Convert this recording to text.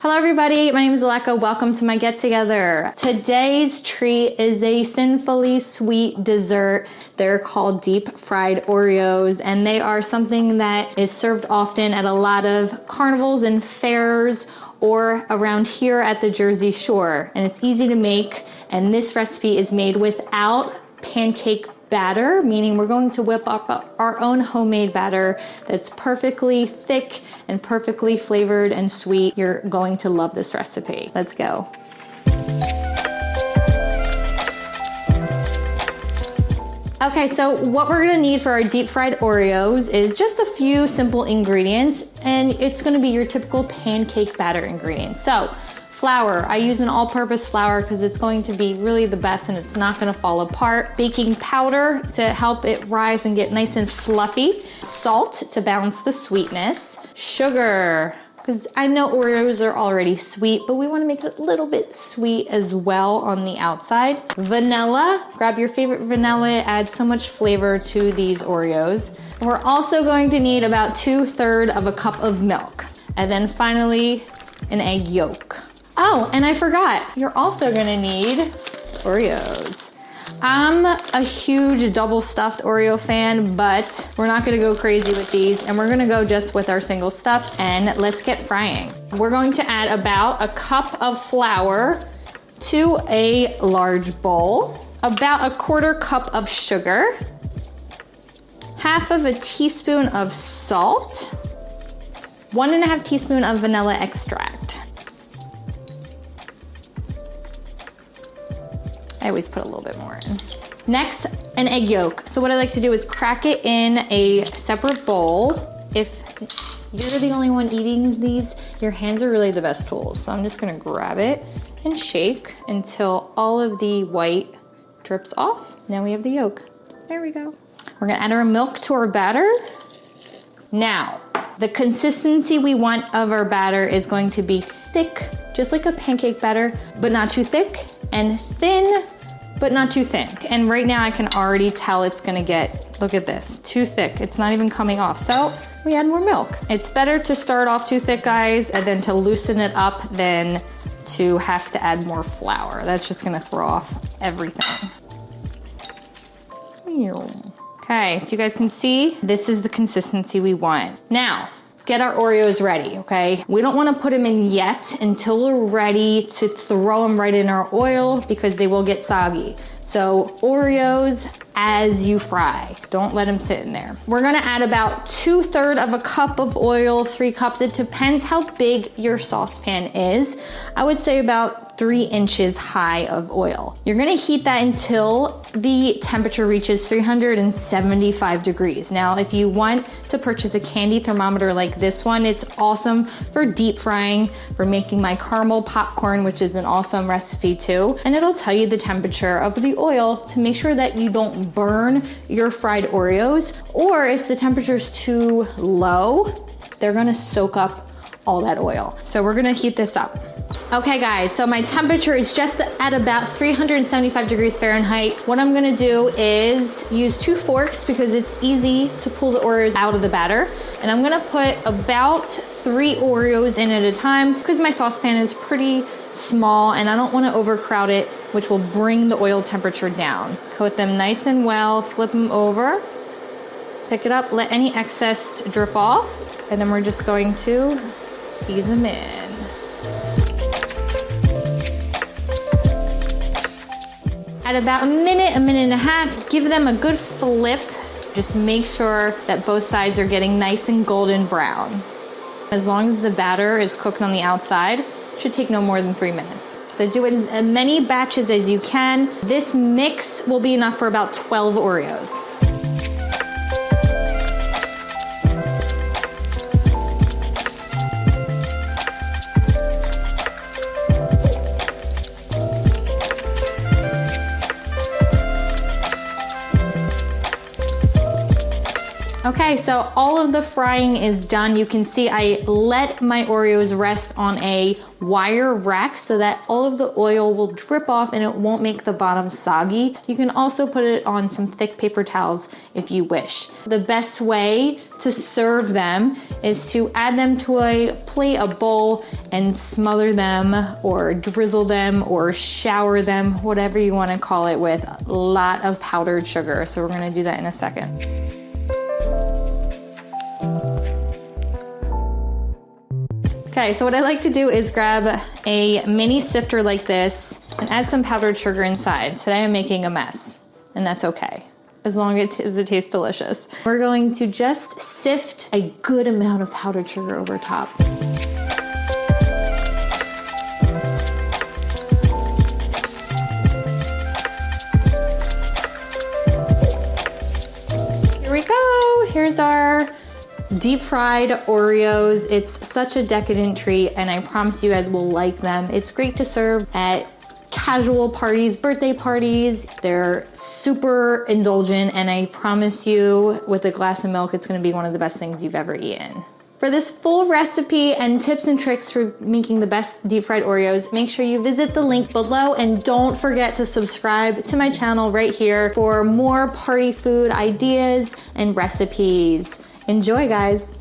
Hello everybody, my name is Aleka. Welcome to my get together. Today's treat is a sinfully sweet dessert. They're called Deep Fried Oreos, and they are something that is served often at a lot of carnivals and fairs or around here at the Jersey Shore. And it's easy to make, and this recipe is made without pancake batter, meaning we're going to whip up our own homemade batter that's perfectly thick and perfectly flavored and sweet. You're going to love this recipe. Let's go. Okay, so what we're gonna need for our deep fried Oreos is just a few simple ingredients, and it's gonna be your typical pancake batter ingredients. So, flour, I use an all-purpose flour because it's going to be really the best and it's not gonna fall apart. Baking powder to help it rise and get nice and fluffy. Salt to balance the sweetness. Sugar, because I know Oreos are already sweet, but we wanna make it a little bit sweet as well on the outside. Vanilla, grab your favorite vanilla, it adds so much flavor to these Oreos. We're also going to need about 2/3 of a cup of milk. And then finally, an egg yolk. Oh, and I forgot, you're also gonna need Oreos. I'm a huge double stuffed Oreo fan, but we're not gonna go crazy with these, and we're gonna go just with our single stuff, and let's get frying. We're going to add about a cup of flour to a large bowl, about a 1/4 cup of sugar, 1/2 of a teaspoon of salt, 1.5 teaspoon of vanilla extract. I always put a little bit more in. Next, an egg yolk. So what I like to do is crack it in a separate bowl. If you're the only one eating these, your hands are really the best tools. So I'm just gonna grab it and shake until all of the white drips off. Now we have the yolk. There we go. We're gonna add our milk to our batter. Now, the consistency we want of our batter is going to be thick, just like a pancake batter, but not too thick, and thin, but not too thin. And right now I can already tell it's gonna get, look at this, too thick. It's not even coming off, so we add more milk. It's better to start off too thick, guys, and then to loosen it up than to have to add more flour. That's just gonna throw off everything. Okay, so you guys can see, this is the consistency we want. Now, get our Oreos ready, okay? We don't wanna put them in yet until we're ready to throw them right in our oil because they will get soggy. So Oreos as you fry. Don't let them sit in there. We're gonna add about 2/3 of a cup of oil, 3 cups. It depends how big your saucepan is. I would say about 3 inches high of oil. You're gonna heat that until the temperature reaches 375 degrees. Now, if you want to purchase a candy thermometer like this one, it's awesome for deep frying, for making my caramel popcorn, which is an awesome recipe too. And it'll tell you the temperature of the oil to make sure that you don't burn your fried Oreos, or if the temperature is too low, they're gonna soak up all that oil. So we're gonna heat this up. Okay guys, so my temperature is just at about 375 degrees Fahrenheit. What I'm gonna do is use 2 forks because it's easy to pull the Oreos out of the batter. And I'm gonna put about 3 Oreos in at a time because my saucepan is pretty small and I don't wanna overcrowd it, which will bring the oil temperature down. Coat them nice and well, flip them over, pick it up, let any excess drip off, and then we're just going to ease them in. At about a minute and a half, give them a good flip. Just make sure that both sides are getting nice and golden brown. As long as the batter is cooked on the outside, it should take no more than 3 minutes. So do it in as many batches as you can. This mix will be enough for about 12 Oreos. Okay, so all of the frying is done. You can see I let my Oreos rest on a wire rack so that all of the oil will drip off and it won't make the bottom soggy. You can also put it on some thick paper towels if you wish. The best way to serve them is to add them to a plate, a bowl, and smother them or drizzle them or shower them, whatever you want to call it, with a lot of powdered sugar. So we're going to do that in a second. Okay, so what I like to do is grab a mini sifter like this and add some powdered sugar inside. Today I'm making a mess, and that's okay, as long as it tastes delicious. We're going to just sift a good amount of powdered sugar over top. Here we go, here's our deep fried Oreos. It's such a decadent treat and I promise you guys will like them. It's great to serve at casual parties, birthday parties. They're super indulgent and I promise you with a glass of milk, it's gonna be one of the best things you've ever eaten. For this full recipe and tips and tricks for making the best deep fried Oreos, make sure you visit the link below and don't forget to subscribe to my channel right here for more party food ideas and recipes. Enjoy, guys.